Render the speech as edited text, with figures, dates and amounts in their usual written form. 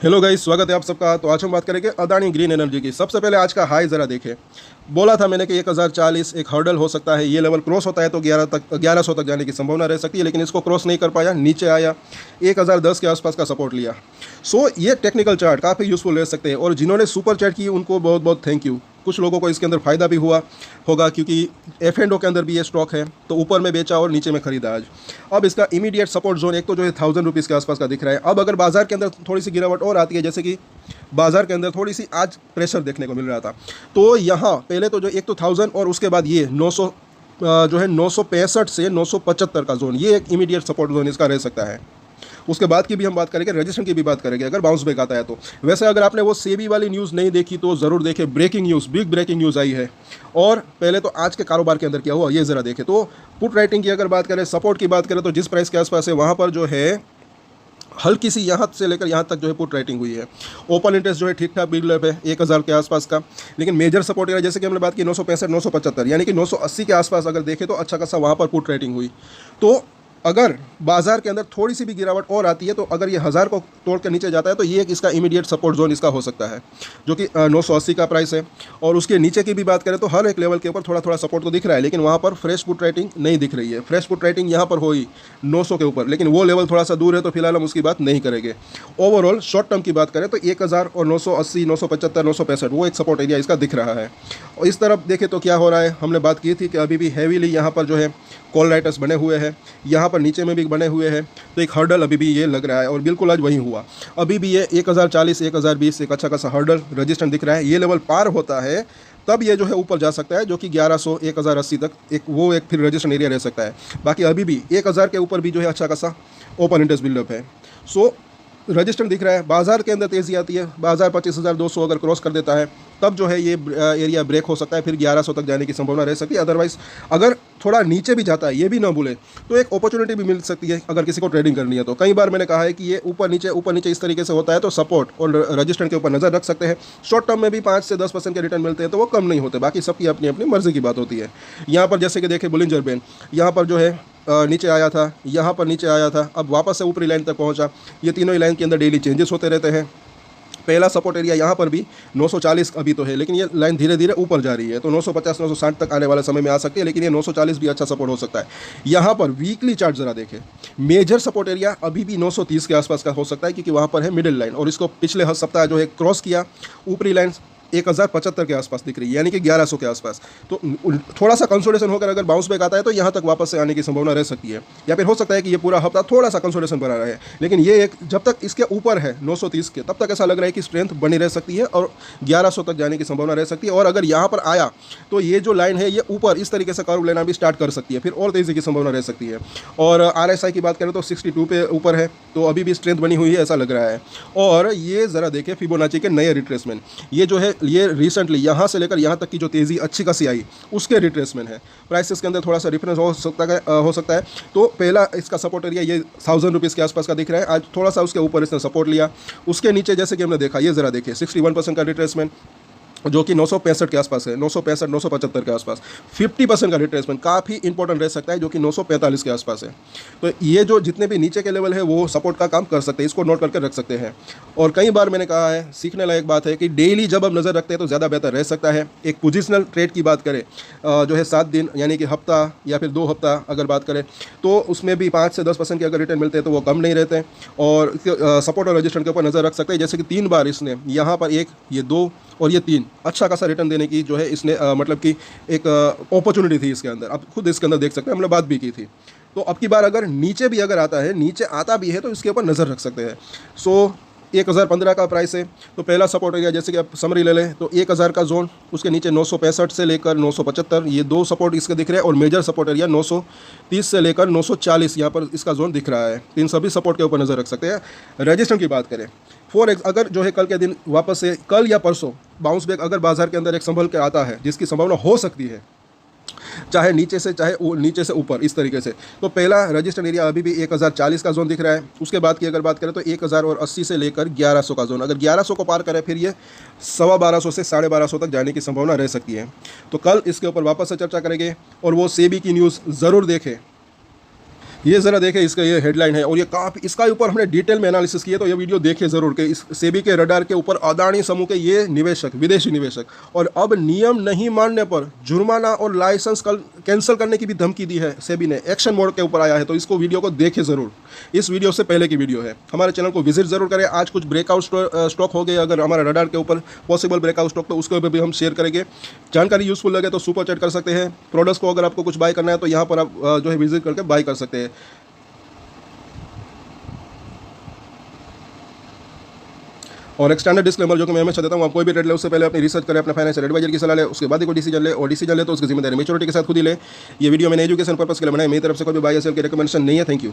Hello guys, स्वागत है आप सबका। तो आज हम बात करेंगे अदानी ग्रीन एनर्जी की। सबसे पहले आज का हाई ज़रा देखें। बोला था मैंने कि 1040 एक हर्डल हो सकता है, ये लेवल क्रॉस होता है तो 1100 तक जाने की संभावना रह सकती है, लेकिन इसको क्रॉस नहीं कर पाया, नीचे आया, 1010 के आसपास का सपोर्ट लिया। ये टेक्निकल चार्ट काफ़ी यूज़फुल रह सकते हैं, और जिन्होंने सुपर चैट की उनको बहुत बहुत थैंक यू। कुछ लोगों को इसके अंदर फ़ायदा भी हुआ होगा, क्योंकि एफ एंड ओ के अंदर भी ये स्टॉक है, तो ऊपर में बेचा और नीचे में खरीदा आज। अब इसका इमीडिएट सपोर्ट जोन एक तो जो है 1000 रुपीज़ के आसपास का दिख रहा है। अब अगर बाजार के अंदर थोड़ी सी गिरावट और आती है, जैसे कि बाजार के अंदर थोड़ी सी आज प्रेशर देखने को मिल रहा था, तो यहाँ पहले तो जो एक तो 1000 और उसके बाद ये 900 जो है 965 से 975 का जोन, ये एक इमीडिएट सपोर्ट जोन इसका रह सकता है। उसके बाद की भी हम बात करेंगे, रजिस्ट्रेशन की भी बात करेंगे अगर बाउंस बैक आता है तो। वैसे अगर आपने वो सेबी वाली न्यूज़ नहीं देखी तो ज़रूर देखें, breaking news, big breaking news आई है। और पहले तो आज के कारोबार के अंदर क्या हुआ ये ज़रा देखें। तो पुट राइटिंग की अगर बात करें, सपोर्ट की बात करें, तो जिस प्राइस के आसपास है वहाँ पर जो है हल्की सी यहाँ से लेकर यहाँ तक जो है पुट राइटिंग हुई है। ओपन इंटरेस्ट जो है ठीक ठाक बिल्ड अप है 1000 के आसपास का, लेकिन मेजर सपोर्ट एरिया जैसे कि हमने बात की 965 975, यानी कि 980 के आसपास अगर देखें तो अच्छा खासा वहाँ पर पुट राइटिंग हुई। तो अगर बाजार के अंदर थोड़ी सी भी गिरावट और आती है, तो अगर ये 1000 को तोड़ कर नीचे जाता है, तो ये एक इसका इमीडिएट सपोर्ट जोन इसका हो सकता है, जो कि 980 का प्राइस है। और उसके नीचे की भी बात करें तो हर एक लेवल के ऊपर थोड़ा थोड़ा सपोर्ट तो दिख रहा है, लेकिन वहाँ पर फ्रेश पुट राइटिंग नहीं दिख रही है। फ्रेश पुट राइटिंग यहाँ पर हुई 900 के ऊपर, लेकिन वो लेवल थोड़ा सा दूर है, तो फिलहाल हम उसकी बात नहीं करेंगे। ओवरऑल शॉर्ट टर्म की बात करें तो 1000 और 980, 975, 965 वो एक सपोर्ट एरिया इसका दिख रहा है। और इस तरफ देखें तो क्या हो रहा है, हमने बात की थी कि अभी भी हैवीली यहाँ पर जो है कॉल राइटर्स बने हुए हैं, यहाँ पर नीचे में भी बने हुए हैं, तो एक हर्डल अभी भी ये लग रहा है, और बिल्कुल आज वही हुआ। अभी भी ये 1040, 1020 एक अच्छा खासा हर्डल रजिस्टेंस दिख रहा है। ये लेवल पार होता है तब ये जो है ऊपर जा सकता है, जो कि 1100, 1080 तक एक फिर रजिस्ट्रेशन एरिया रह सकता है। बाकी अभी भी 1000 के ऊपर भी जो है अच्छा खासा ओपन इंटरेस्ट बिल्डअप है। रजिस्टर दिख रहा है। बाजार के अंदर तेज़ी आती है, बाजार 25,200 अगर क्रॉस कर देता है, तब जो है ये एरिया ब्रेक हो सकता है, फिर 1100 तक जाने की संभावना रह सकती है। अदरवाइज़ अगर थोड़ा नीचे भी जाता है, ये भी ना भूले, तो एक अपॉर्चुनिटी भी मिल सकती है अगर किसी को ट्रेडिंग करनी है तो। कई बार मैंने कहा है कि ये ऊपर नीचे इस तरीके से होता है, तो सपोर्ट और रजिस्टर के ऊपर नज़र रख सकते हैं। शॉर्ट टर्म में भी 5 से 10% के रिटर्न मिलते हैं, तो वो कम नहीं होते। बाकी सबकी अपनी अपनी मर्जी की बात होती है। यहाँ पर जैसे कि देखें बुलिंजर बैंड, यहाँ पर जो है नीचे आया था, यहाँ पर नीचे आया था, अब वापस से ऊपरी लाइन तक पहुँचा। ये तीनों ही लाइन के अंदर डेली चेंजेस होते रहते हैं। पहला सपोर्ट एरिया यहाँ पर भी 940 अभी तो है, लेकिन ये लाइन धीरे धीरे ऊपर जा रही है, तो 950 960 तक आने वाले समय में आ सकती है, लेकिन ये 940 भी अच्छा सपोर्ट हो सकता है। यहाँ पर वीकली चार्ट जरा देखें, मेजर सपोर्ट एरिया अभी भी 930 के आसपास का हो सकता है, क्योंकि वहाँ पर है मिडिल लाइन, और इसको पिछले हर सप्ताह जो है क्रॉस किया। ऊपरी लाइन 1075 के आसपास दिख रही है, यानी कि 1100 के आसपास। तो थोड़ा सा कंसोलिडेशन होकर अगर बाउंस बैक आता है, तो यहाँ तक वापस से आने की संभावना रह सकती है, या फिर हो सकता है कि ये पूरा हफ्ता थोड़ा सा कंसोलिडेशन बना रहे। लेकिन ये एक जब तक इसके ऊपर है 930 के, तब तक ऐसा लग रहा है कि स्ट्रेंथ बनी रह सकती है, और 1100 तक जाने की संभावना रह सकती है। और अगर यहाँ पर आया तो ये जो लाइन है ये ऊपर इस तरीके से कर्व लेना भी स्टार्ट कर सकती है, फिर और तेज़ी की संभावना रह सकती है। और RSI की बात करें तो 62 पे ऊपर है, तो अभी भी स्ट्रेंथ बनी हुई है ऐसा लग रहा है। और ये ज़रा देखें फिबोनाची के नए रिट्रेसमेंट, ये जो है ये रिसेंटली यहाँ से लेकर यहाँ तक की जो तेज़ी अच्छी खासी आई, उसके रिट्रेसमेंट है। प्राइसेस के अंदर थोड़ा सा डिफरेंस हो सकता है। तो पहला इसका सपोर्ट एरिया ये 1000 रुपीज़ के आसपास का दिख रहा है, आज थोड़ा सा उसके ऊपर इसने सपोर्ट लिया। उसके नीचे जैसे कि हमने देखा, ये ज़रा देखिए 61% का रिट्रेसमेंट, जो कि 965 के आसपास है, 965 975 के आसपास 50% का रिट्रेसमेंट काफ़ी इंपॉर्टेंट रह सकता है, जो कि 945 के आसपास है। तो ये जो जितने भी नीचे के लेवल है वो सपोर्ट का काम कर सकते हैं, इसको नोट करके रख सकते हैं। और कई बार मैंने कहा है, सीखने लायक बात है कि डेली जब हम नज़र रखते हैं तो ज़्यादा बेहतर रह सकता है। एक पोजिशनल ट्रेड की बात करें जो है 7 दिन यानी कि हफ्ता या फिर 2 हफ्ता अगर बात करें, तो उसमें भी 5 से 10% के अगर रिटर्न मिलते हैं तो वो कम नहीं रहते हैं। और सपोर्ट और रजिस्टर के ऊपर नज़र रख सकते हैं, जैसे कि 3 बार इसने यहाँ पर 1, ये 2 और ये 3 अच्छा खासा रिटर्न देने की जो है इसने मतलब कि एक अपॉर्चुनिटी थी इसके अंदर। आप खुद इसके अंदर देख सकते हैं, हमने बात भी की थी। तो अब की बार अगर नीचे भी अगर आता है, नीचे आता भी है, तो इसके ऊपर नज़र रख सकते हैं। 1015 का प्राइस है, तो पहला सपोर्ट एरिया जैसे कि आप समरी ले लें तो 1000 का जोन, उसके नीचे 965 से लेकर 975 ये 2 सपोर्ट इसके दिख रहे हैं, और मेजर सपोर्ट एरिया 930 से लेकर 940 यहाँ पर इसका जोन दिख रहा है। तो इन सभी सपोर्ट के ऊपर नज़र रख सकते हैं। रजिस्टर की बात करें, अगर जो है कल के दिन वापस से कल या परसों बाउंस बैक अगर बाजार के अंदर एक संभल के आता है, जिसकी संभावना हो सकती है, चाहे नीचे से ऊपर इस तरीके से, तो पहला रजिस्टर एरिया अभी भी 1040 का जोन दिख रहा है। उसके बाद की अगर बात करें तो 1080 से लेकर 1100 का जोन, अगर 1100 को पार करे फिर ये 1250 से 1250 तक जाने की संभावना रह सकती है। तो कल इसके ऊपर वापस से चर्चा करेंगे, और वो सेबी की न्यूज़ ज़रूर देखें। ये ज़रा देखें, इसका ये हेडलाइन है और ये काफ़ी, इसका ऊपर हमने डिटेल में एनालिसिस किया, तो ये वीडियो देखिए ज़रूर कि इस सेबी के रडार के ऊपर अदानी समूह के ये निवेशक, विदेशी निवेशक, और अब नियम नहीं मानने पर जुर्माना और लाइसेंस कैंसिल करने की भी धमकी दी है सेबी ने, एक्शन मोड के ऊपर आया है। तो इसको वीडियो को देखिए ज़रूर, इस वीडियो से पहले की वीडियो है। हमारे चैनल को विजिट ज़रूर करें। आज कुछ ब्रेकआउट स्टॉक हो गए अगर हमारे रडार के ऊपर पॉसिबल ब्रेकआउट स्टॉक, तो उसके ऊपर भी हम शेयर करेंगे। जानकारी यूजफुल लगे तो सुपर चैट कर सकते हैं। प्रोडक्ट्स को अगर आपको कुछ बाय करना है तो यहाँ पर आप जो है विजिट करके बाय कर सकते हैं। और एक स्टैंडर्ड डिस्क्लेमर जो कि मैं हमेशा देता हूँ, आप कोई भी ट्रेड ले उससे पहले अपनी रिसर्च करें, अपने फाइनेंशियल एडवाइजर की सलाह ले, उसके बाद ही कोई डिसीजन ले, और डिसीजन ले तो उसकी जिम्मेदारी मैच्योरिटी के साथ खुद ही ले। ये वीडियो मैंने एजुकेशन पर्पस के लिए बनाई, मेरी तरफ से कोई भी बाय या सेल की रिकमेंडेशन नहीं है। Thank you.